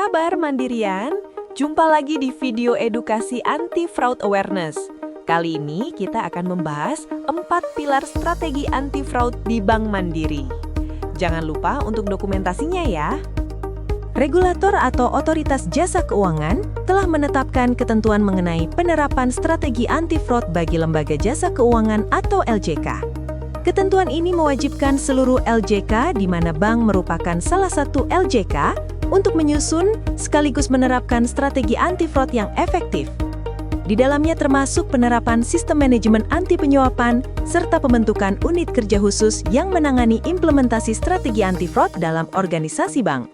kabar Mandirian? Jumpa lagi di video edukasi anti-fraud awareness. Kali ini kita akan membahas 4 pilar strategi anti-fraud di Bank Mandiri. Jangan lupa untuk dokumentasinya ya. Regulator atau Otoritas Jasa Keuangan telah menetapkan ketentuan mengenai penerapan strategi anti-fraud bagi lembaga jasa keuangan atau LJK. Ketentuan ini mewajibkan seluruh LJK di mana bank merupakan salah satu LJK untuk menyusun sekaligus menerapkan strategi anti-fraud yang efektif. Di dalamnya termasuk penerapan sistem manajemen anti penyuapan serta pembentukan unit kerja khusus yang menangani implementasi strategi anti-fraud dalam organisasi bank.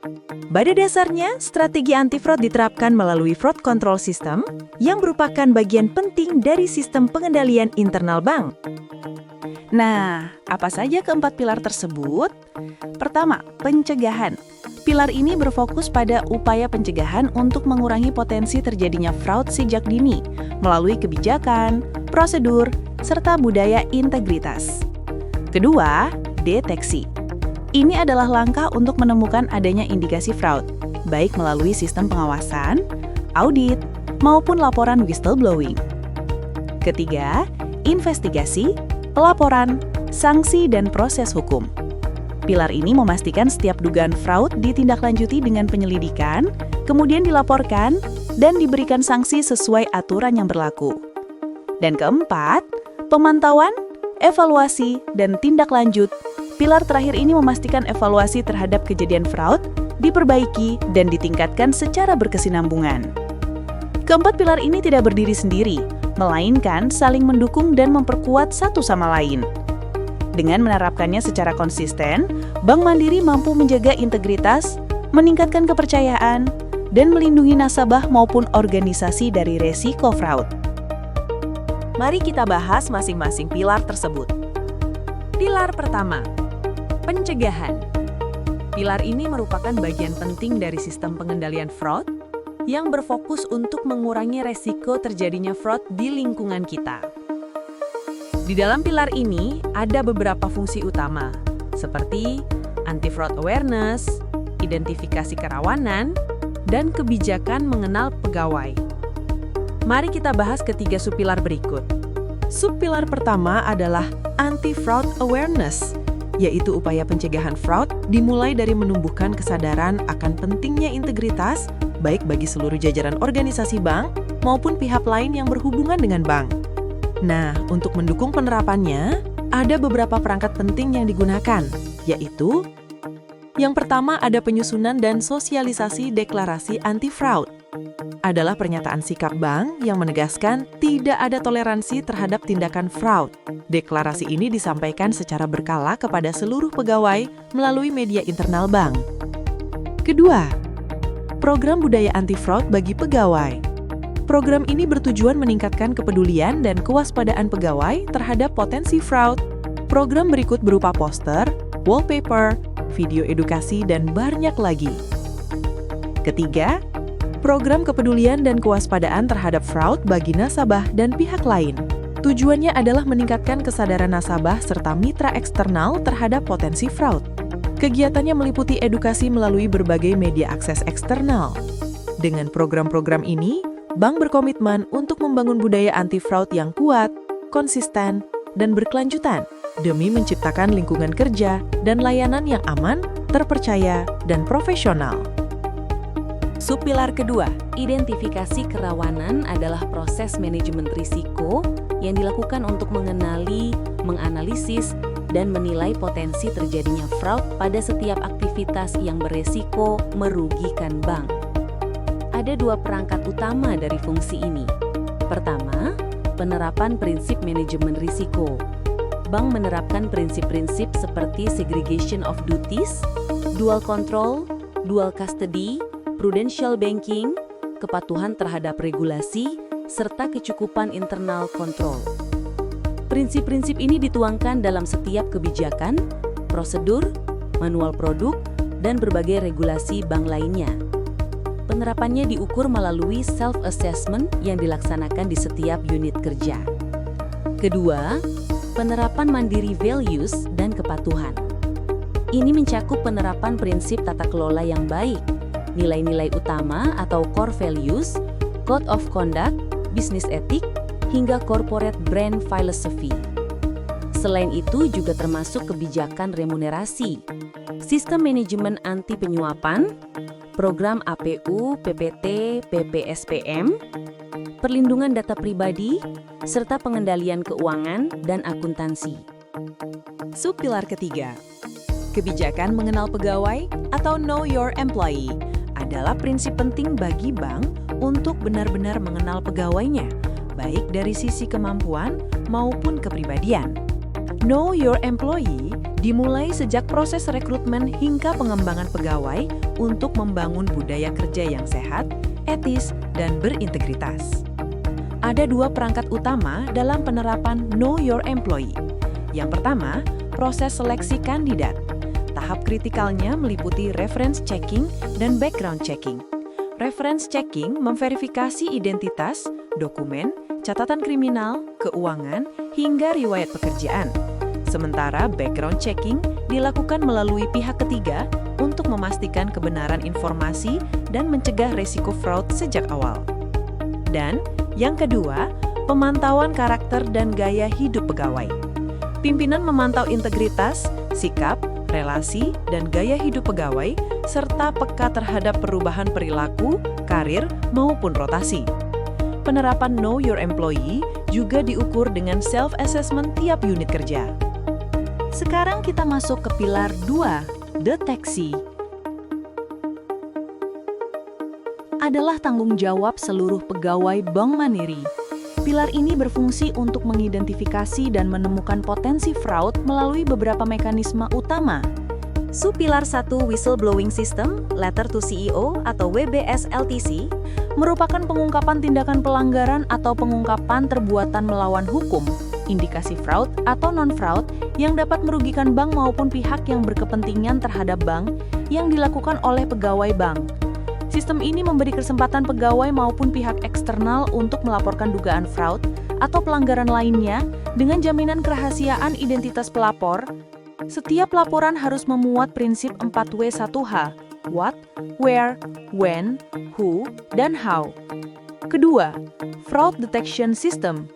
Pada dasarnya, strategi anti-fraud diterapkan melalui fraud control system yang merupakan bagian penting dari sistem pengendalian internal bank. Nah, apa saja keempat pilar tersebut? Pertama, pencegahan. Pilar ini berfokus pada upaya pencegahan untuk mengurangi potensi terjadinya fraud sejak dini melalui kebijakan, prosedur, serta budaya integritas. Kedua, deteksi. Ini adalah langkah untuk menemukan adanya indikasi fraud, baik melalui sistem pengawasan, audit, maupun laporan whistleblowing. Ketiga, investigasi, pelaporan, sanksi, dan proses hukum. Pilar ini memastikan setiap dugaan fraud ditindaklanjuti dengan penyelidikan, kemudian dilaporkan, dan diberikan sanksi sesuai aturan yang berlaku. Dan keempat, pemantauan, evaluasi, dan tindak lanjut. Pilar terakhir ini memastikan evaluasi terhadap kejadian fraud diperbaiki dan ditingkatkan secara berkesinambungan. Keempat pilar ini tidak berdiri sendiri, melainkan saling mendukung dan memperkuat satu sama lain. Dengan menerapkannya secara konsisten, Bank Mandiri mampu menjaga integritas, meningkatkan kepercayaan, dan melindungi nasabah maupun organisasi dari resiko fraud. Mari kita bahas masing-masing pilar tersebut. Pilar pertama, pencegahan. Pilar ini merupakan bagian penting dari sistem pengendalian fraud yang berfokus untuk mengurangi resiko terjadinya fraud di lingkungan kita. Di dalam pilar ini ada beberapa fungsi utama, seperti anti-fraud awareness, identifikasi kerawanan, dan kebijakan mengenal pegawai. Mari kita bahas ketiga subpilar berikut. Subpilar pertama adalah anti-fraud awareness, yaitu upaya pencegahan fraud dimulai dari menumbuhkan kesadaran akan pentingnya integritas, baik bagi seluruh jajaran organisasi bank maupun pihak lain yang berhubungan dengan bank. Nah, untuk mendukung penerapannya, ada beberapa perangkat penting yang digunakan, yaitu yang pertama ada penyusunan dan sosialisasi deklarasi anti-fraud. Adalah pernyataan sikap bank yang menegaskan tidak ada toleransi terhadap tindakan fraud. Deklarasi ini disampaikan secara berkala kepada seluruh pegawai melalui media internal bank. Kedua, program budaya anti-fraud bagi pegawai. Program ini bertujuan meningkatkan kepedulian dan kewaspadaan pegawai terhadap potensi fraud. Program berikut berupa poster, wallpaper, video edukasi, dan banyak lagi. Ketiga, program kepedulian dan kewaspadaan terhadap fraud bagi nasabah dan pihak lain. Tujuannya adalah meningkatkan kesadaran nasabah serta mitra eksternal terhadap potensi fraud. Kegiatannya meliputi edukasi melalui berbagai media akses eksternal. Dengan program-program ini, bank berkomitmen untuk membangun budaya anti-fraud yang kuat, konsisten, dan berkelanjutan demi menciptakan lingkungan kerja dan layanan yang aman, terpercaya, dan profesional. Subpilar kedua, identifikasi kerawanan adalah proses manajemen risiko yang dilakukan untuk mengenali, menganalisis, dan menilai potensi terjadinya fraud pada setiap aktivitas yang beresiko merugikan bank. Ada dua perangkat utama dari fungsi ini. Pertama, penerapan prinsip manajemen risiko. Bank menerapkan prinsip-prinsip seperti segregation of duties, dual control, dual custody, prudential banking, kepatuhan terhadap regulasi, serta kecukupan internal control. Prinsip-prinsip ini dituangkan dalam setiap kebijakan, prosedur, manual produk, dan berbagai regulasi bank lainnya. Penerapannya diukur melalui self-assessment yang dilaksanakan di setiap unit kerja. Kedua, penerapan mandiri values dan kepatuhan. Ini mencakup penerapan prinsip tata kelola yang baik, nilai-nilai utama atau core values, code of conduct, business ethic, hingga corporate brand philosophy. Selain itu juga termasuk kebijakan remunerasi, sistem manajemen anti penyuapan, program APU, PPT, PPSPM, perlindungan data pribadi, serta pengendalian keuangan dan akuntansi. Subpilar ketiga, kebijakan mengenal pegawai atau Know Your Employee adalah prinsip penting bagi bank untuk benar-benar mengenal pegawainya, baik dari sisi kemampuan maupun kepribadian. Know Your Employee dimulai sejak proses rekrutmen hingga pengembangan pegawai untuk membangun budaya kerja yang sehat, etis, dan berintegritas. Ada dua perangkat utama dalam penerapan Know Your Employee. Yang pertama, proses seleksi kandidat. Tahap kritikalnya meliputi reference checking dan background checking. Reference checking memverifikasi identitas, dokumen, catatan kriminal, keuangan, hingga riwayat pekerjaan. Sementara background checking dilakukan melalui pihak ketiga untuk memastikan kebenaran informasi dan mencegah risiko fraud sejak awal. Dan yang kedua, pemantauan karakter dan gaya hidup pegawai. Pimpinan memantau integritas, sikap, relasi, dan gaya hidup pegawai, serta peka terhadap perubahan perilaku, karir, maupun rotasi. Penerapan Know Your Employee juga diukur dengan self-assessment tiap unit kerja. Sekarang kita masuk ke pilar 2, deteksi. Adalah tanggung jawab seluruh pegawai Bank Mandiri. Pilar ini berfungsi untuk mengidentifikasi dan menemukan potensi fraud melalui beberapa mekanisme utama. Subpilar 1 Whistleblowing System, Letter to CEO atau WBS-LTC, merupakan pengungkapan tindakan pelanggaran atau pengungkapan perbuatan melawan hukum, indikasi fraud atau non-fraud yang dapat merugikan bank maupun pihak yang berkepentingan terhadap bank yang dilakukan oleh pegawai bank. Sistem ini memberi kesempatan pegawai maupun pihak eksternal untuk melaporkan dugaan fraud atau pelanggaran lainnya dengan jaminan kerahasiaan identitas pelapor. Setiap laporan harus memuat prinsip 4W1H, what, where, when, who, dan how. Kedua, Fraud Detection System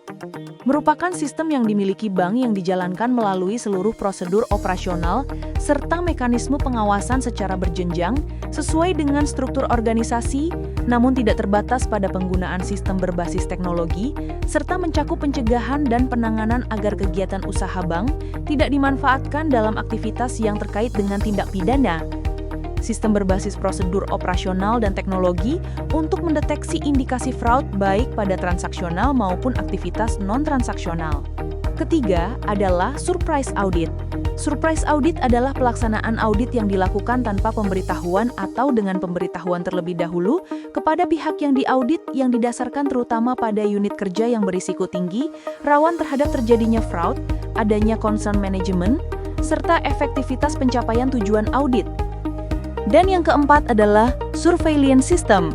merupakan sistem yang dimiliki bank yang dijalankan melalui seluruh prosedur operasional serta mekanisme pengawasan secara berjenjang sesuai dengan struktur organisasi, namun tidak terbatas pada penggunaan sistem berbasis teknologi, serta mencakup pencegahan dan penanganan agar kegiatan usaha bank tidak dimanfaatkan dalam aktivitas yang terkait dengan tindak pidana. Sistem berbasis prosedur operasional dan teknologi untuk mendeteksi indikasi fraud baik pada transaksional maupun aktivitas non-transaksional. Ketiga adalah Surprise Audit. Surprise Audit adalah pelaksanaan audit yang dilakukan tanpa pemberitahuan atau dengan pemberitahuan terlebih dahulu kepada pihak yang diaudit yang didasarkan terutama pada unit kerja yang berisiko tinggi, rawan terhadap terjadinya fraud, adanya concern management, serta efektivitas pencapaian tujuan audit. Dan yang keempat adalah Surveillance System.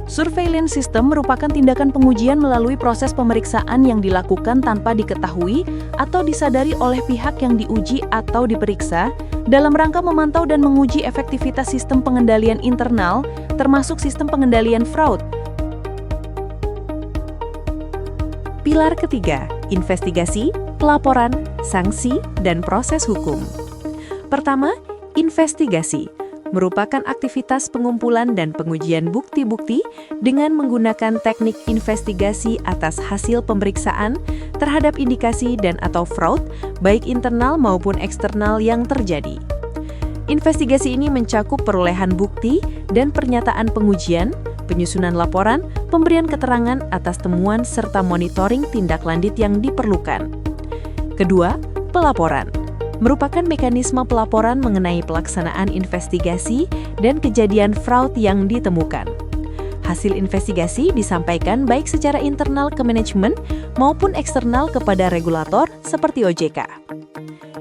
Surveillance System merupakan tindakan pengujian melalui proses pemeriksaan yang dilakukan tanpa diketahui atau disadari oleh pihak yang diuji atau diperiksa dalam rangka memantau dan menguji efektivitas sistem pengendalian internal, termasuk sistem pengendalian fraud. Pilar ketiga, investigasi, pelaporan, sanksi, dan proses hukum. Pertama, investigasi merupakan aktivitas pengumpulan dan pengujian bukti-bukti dengan menggunakan teknik investigasi atas hasil pemeriksaan terhadap indikasi dan atau fraud, baik internal maupun eksternal yang terjadi. Investigasi ini mencakup perolehan bukti dan pernyataan pengujian, penyusunan laporan, pemberian keterangan atas temuan serta monitoring tindak lanjut yang diperlukan. Kedua, pelaporan merupakan mekanisme pelaporan mengenai pelaksanaan investigasi dan kejadian fraud yang ditemukan. Hasil investigasi disampaikan baik secara internal ke manajemen maupun eksternal kepada regulator seperti OJK.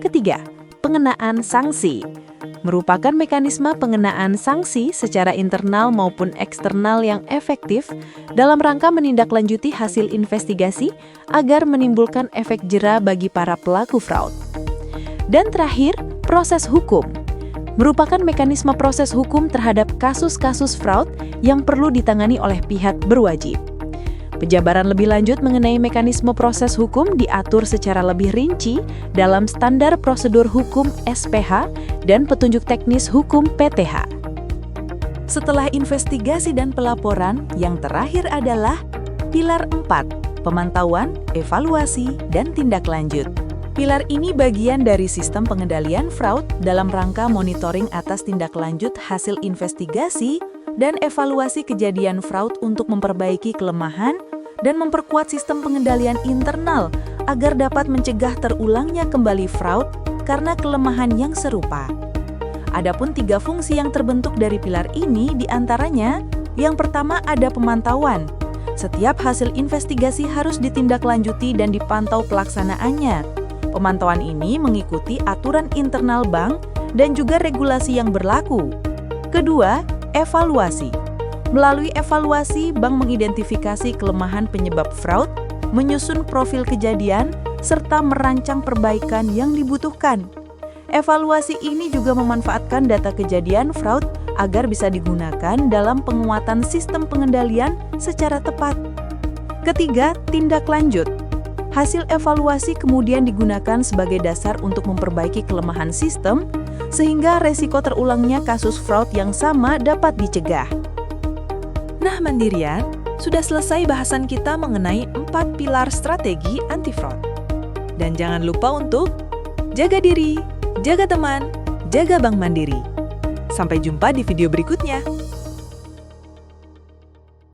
Ketiga, pengenaan sanksi merupakan mekanisme pengenaan sanksi secara internal maupun eksternal yang efektif dalam rangka menindaklanjuti hasil investigasi agar menimbulkan efek jera bagi para pelaku fraud. Dan terakhir, proses hukum merupakan mekanisme proses hukum terhadap kasus-kasus fraud yang perlu ditangani oleh pihak berwajib. Penjabaran lebih lanjut mengenai mekanisme proses hukum diatur secara lebih rinci dalam Standar Prosedur Hukum SPH dan Petunjuk Teknis Hukum PTH. Setelah investigasi dan pelaporan, yang terakhir adalah pilar 4, pemantauan, evaluasi, dan tindak lanjut. Pilar ini bagian dari sistem pengendalian fraud dalam rangka monitoring atas tindak lanjut hasil investigasi dan evaluasi kejadian fraud untuk memperbaiki kelemahan dan memperkuat sistem pengendalian internal agar dapat mencegah terulangnya kembali fraud karena kelemahan yang serupa. Adapun 3 fungsi yang terbentuk dari pilar ini diantaranya, yang pertama ada pemantauan. Setiap hasil investigasi harus ditindaklanjuti dan dipantau pelaksanaannya. Pemantauan ini mengikuti aturan internal bank dan juga regulasi yang berlaku. Kedua, evaluasi. Melalui evaluasi, bank mengidentifikasi kelemahan penyebab fraud, menyusun profil kejadian, serta merancang perbaikan yang dibutuhkan. Evaluasi ini juga memanfaatkan data kejadian fraud agar bisa digunakan dalam penguatan sistem pengendalian secara tepat. Ketiga, tindak lanjut. Hasil evaluasi kemudian digunakan sebagai dasar untuk memperbaiki kelemahan sistem, sehingga resiko terulangnya kasus fraud yang sama dapat dicegah. Nah, Mandirian, sudah selesai bahasan kita mengenai 4 pilar strategi anti-fraud. Dan jangan lupa untuk jaga diri, jaga teman, jaga Bank Mandiri. Sampai jumpa di video berikutnya.